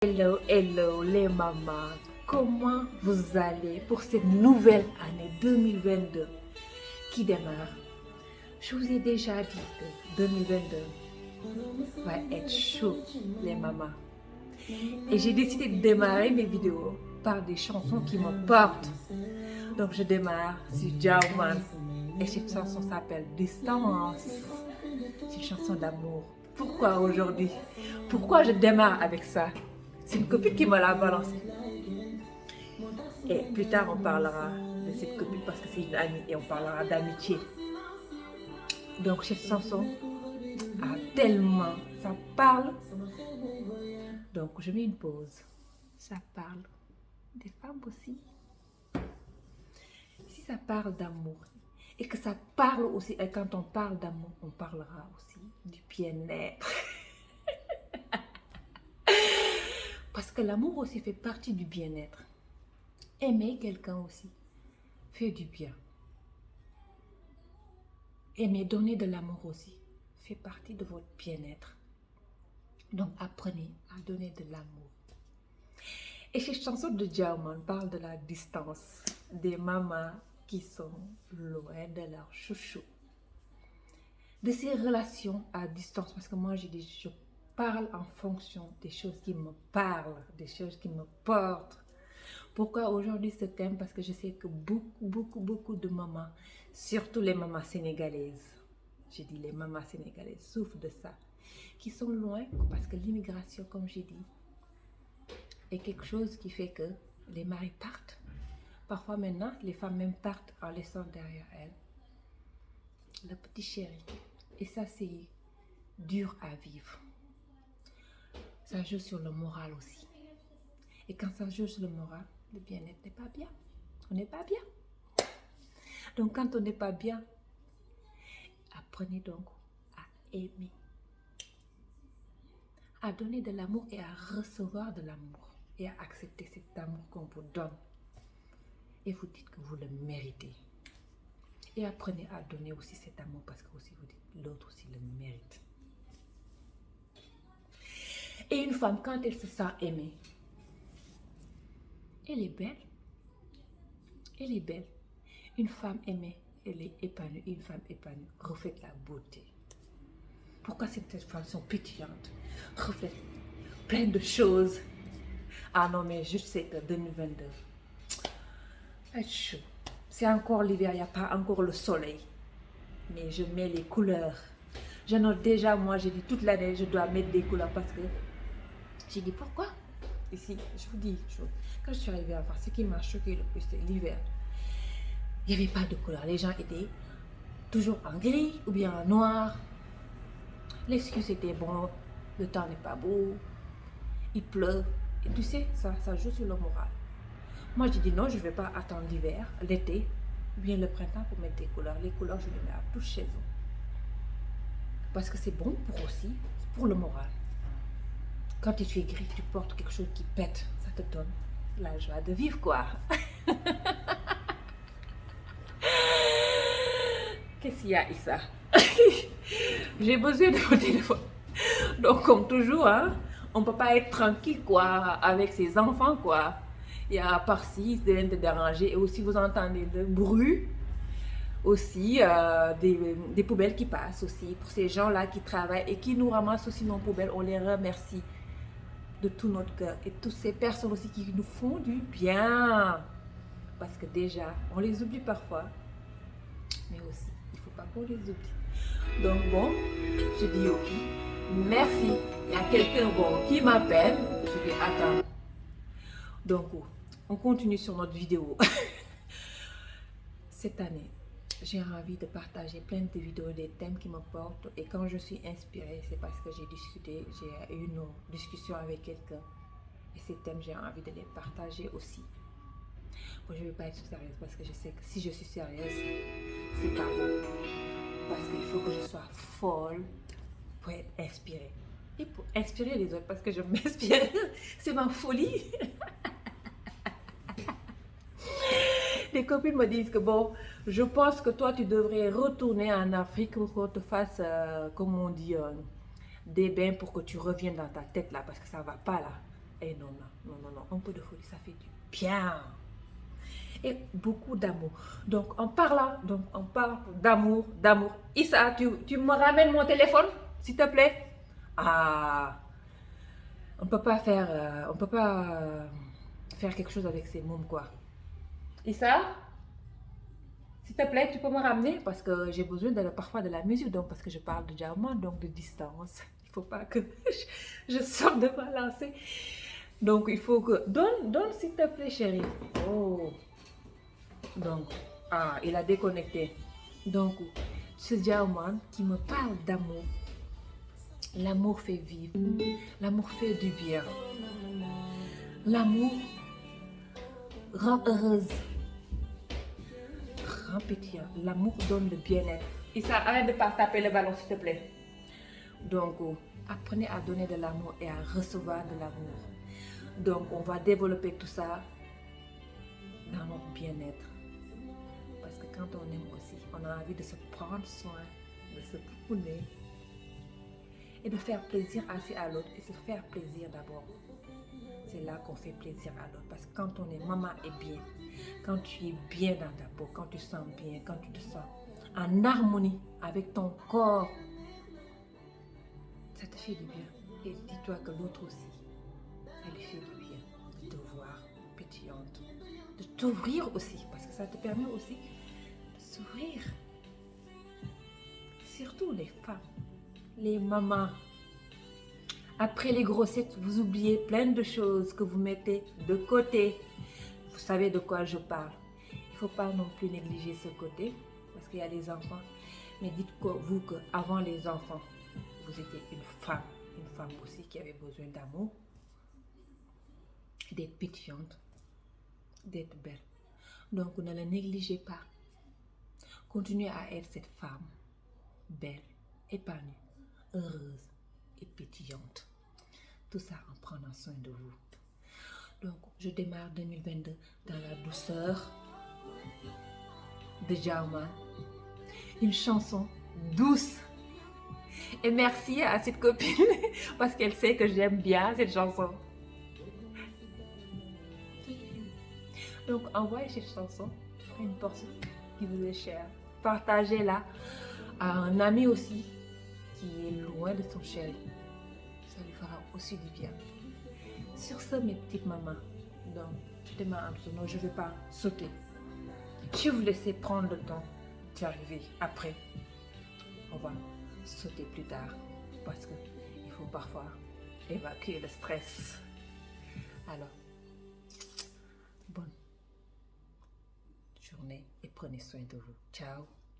Hello, hello les mamans, comment vous allez pour cette nouvelle année 2022 qui démarre? Je vous ai déjà dit que 2022 va être chaud les mamans. Et j'ai décidé de démarrer mes vidéos par des chansons qui me portent. Donc je démarre sur Jauman et cette chanson s'appelle Distance. C'est une chanson d'amour. Pourquoi aujourd'hui? Pourquoi je démarre avec ça? C'est une copine qui me l'a balancée. Et plus tard, on parlera de cette copine parce que c'est une amie et on parlera d'amitié. Donc, cette chanson a tellement. Ça parle. Donc, je mets une pause. Ça parle des femmes aussi. Si ça parle d'amour et que ça parle aussi, et quand on parle d'amour, on parlera aussi du bien-être. Parce que l'amour aussi fait partie du bien-être. Aimer quelqu'un aussi fait du bien. Aimer donner de l'amour aussi fait partie de votre bien-être. Donc apprenez à donner de l'amour. Et cette chanson de Jauman parle de la distance, des mamans qui sont loin de leur chouchou. De ces relations à distance, parce que moi je parle en fonction des choses qui me parlent, des choses qui me portent. Pourquoi aujourd'hui ce thème? Parce que je sais que beaucoup de mamans, surtout les mamans sénégalaises, j'ai dit les mamans sénégalaises souffrent de ça, qui sont loin parce que l'immigration, comme j'ai dit, est quelque chose qui fait que les maris partent. Parfois maintenant, les femmes même partent en laissant derrière elles le petit chéri. Et ça, c'est dur à vivre. Ça joue sur le moral aussi. Et quand ça joue sur le moral, le bien-être n'est pas bien. On n'est pas bien. Donc quand on n'est pas bien, apprenez donc à aimer, à donner de l'amour et à recevoir de l'amour et à accepter cet amour qu'on vous donne. Et vous dites que vous le méritez. Et apprenez à donner aussi cet amour parce que aussi vous dites l'autre aussi le mérite. Et une femme, quand elle se sent aimée, elle est belle. Elle est belle. Une femme aimée, elle est épanouie. Une femme épanouie reflète la beauté. Pourquoi ces femmes sont pétillantes, reflètent plein de choses. Ah non, mais je sais que 2022, c'est chaud. C'est encore l'hiver, il n'y a pas encore le soleil. Mais je mets les couleurs. Je note déjà, moi, j'ai dit toute l'année, je dois mettre des couleurs parce que j'ai dit pourquoi? Ici, je vous dis, quand je suis arrivée à voir, ce qui m'a choqué le plus, c'est l'hiver. Il n'y avait pas de couleur. Les gens étaient toujours en gris ou bien en noir. L'excuse était bon, le temps n'est pas beau, il pleut. Et tu sais, ça joue sur le moral. Moi, j'ai dit non, je ne vais pas attendre l'hiver, l'été, ou bien le printemps pour mettre des couleurs. Les couleurs, je les mets à tous chez vous. Parce que c'est bon pour aussi, pour le moral. Quand il fait gris, tu portes quelque chose qui pète, ça te donne la joie de vivre, quoi. Qu'est-ce qu'il y a, Issa? J'ai besoin de mon téléphone. Donc, comme toujours, hein, on ne peut pas être tranquille, quoi, avec ses enfants, quoi. Il y a par-ci, c'est de déranger. Et aussi, vous entendez le bruit, aussi, des poubelles qui passent aussi. Pour ces gens-là qui travaillent et qui nous ramassent aussi nos poubelles, on les remercie de tout notre cœur. Et toutes ces personnes aussi qui nous font du bien. Parce que déjà, on les oublie parfois. Mais aussi, il ne faut pas qu'on les oublie. Donc bon, je dis ok, merci. Il y a quelqu'un bon qui m'appelle, je vais attendre. Donc on continue sur notre vidéo. Cette année, j'ai envie de partager plein de vidéos, des thèmes qui me portent. Et quand je suis inspirée, c'est parce que j'ai eu une discussion avec quelqu'un. Et ces thèmes, j'ai envie de les partager aussi. Bon, je ne vais pas être sérieuse parce que je sais que si je suis sérieuse, c'est pas bon. Parce qu'il faut que je sois folle pour être inspirée. Et pour inspirer les autres, parce que je m'inspire, c'est ma folie. Les copines me disent que bon, je pense que toi tu devrais retourner en Afrique pour qu'on te fasse, comme on dit, des bains pour que tu reviennes dans ta tête là, parce que ça va pas là. Et non, non, non, non, non, un peu de folie, ça fait du bien. Et beaucoup d'amour. Donc, en parlant, donc on parle d'amour, d'amour. Issa, tu me ramènes mon téléphone, s'il te plaît? Ah, on peut pas faire quelque chose avec ces mômes, quoi. Issa, s'il te plaît, tu peux me ramener parce que j'ai besoin parfois de la musique, donc parce que je parle de diamant, donc de distance. Il faut pas que je sorte de ma lancée. Donc, il faut que... Donne s'il te plaît, chérie. Oh, donc, il a déconnecté. Donc, ce diamant qui me parle d'amour. L'amour fait vivre. L'amour fait du bien. L'amour rend heureuse. Rend pétillant. L'amour donne le bien-être. Issa, arrête de pas taper le ballon, s'il te plaît. Donc, apprenez à donner de l'amour et à recevoir de l'amour. Donc, on va développer tout ça dans notre bien-être. Parce que quand on aime aussi, on a envie de se prendre soin, de se pouponner et de faire plaisir ainsi à l'autre et se faire plaisir d'abord. C'est là qu'on fait plaisir à l'autre. Parce que quand on est maman et bien, quand tu es bien dans ta peau, quand tu sens bien, quand tu te sens en harmonie avec ton corps, ça te fait du bien. Et dis-toi que l'autre aussi, elle lui fait du bien de te voir pétillante, de t'ouvrir aussi, parce que ça te permet aussi de s'ouvrir. Surtout les femmes, les mamans. Après les grossesses, vous oubliez plein de choses que vous mettez de côté. Vous savez de quoi je parle. Il ne faut pas non plus négliger ce côté, parce qu'il y a les enfants. Mais dites-vous qu'avant les enfants, vous étiez une femme aussi qui avait besoin d'amour, d'être pétillante, d'être belle. Donc ne le négligez pas. Continuez à être cette femme belle, épanouie, heureuse et pétillante. Tout ça en prenant soin de vous. Donc, je démarre 2022 dans la douceur de Jauma. Une chanson douce. Et merci à cette copine parce qu'elle sait que j'aime bien cette chanson. Donc, envoyez cette chanson à une personne qui vous est chère. Partagez-la à un ami aussi qui est loin de son chéri. Ça lui fera aussi du bien. Sur ce, mes petites mamans, donc, je démarre en non, je ne vais pas sauter. Je vais vous laisser prendre le temps d'y arriver. Après, on va sauter plus tard parce qu'il faut parfois évacuer le stress. Alors, bonne journée et prenez soin de vous. Ciao.